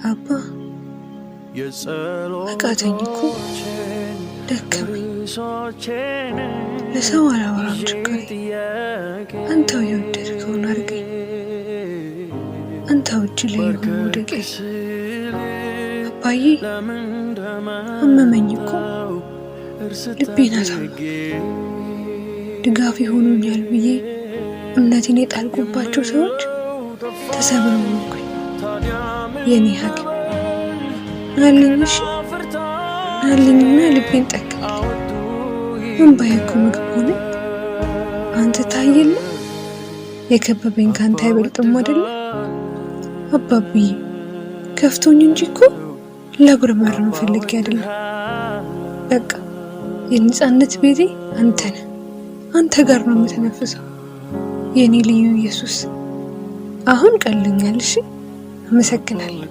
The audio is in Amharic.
አባ አቃተኝ እኮ ደከመኝ። ለሰው አላወራም ችግሬ። አንተው የወደድከውን አድርገኝ። አንተው እጅ ላይ ነው መውደቄ። አባዬ አመመኝ እኮ ልቤን አሳመመኝ። ድጋፍ ይሆኑኛል ብዬ እምነቴን የጣልኩባቸው ሰዎች ተሰብረው ሆንኩኝ። የኔ ሐኪም ናልኝሽ ናልኝና ልቤን ጠቅልኝ። እንባዬ እኮ ምግብ ሆነ። አንተ ታየለ የከበበኝ ካንተ አይበልጥም አይደለ? አባብዬ ከፍቶኝ እንጂ እኮ ለጉርማርም ፈልጌ አይደለም። በቃ የነጻነት ቤቴ አንተ ነህ። አንተ ጋር ነው የምተነፍሰው የኔ ልዩ ኢየሱስ። አሁን ቀልኛል። እሺ አመሰግናለሁ።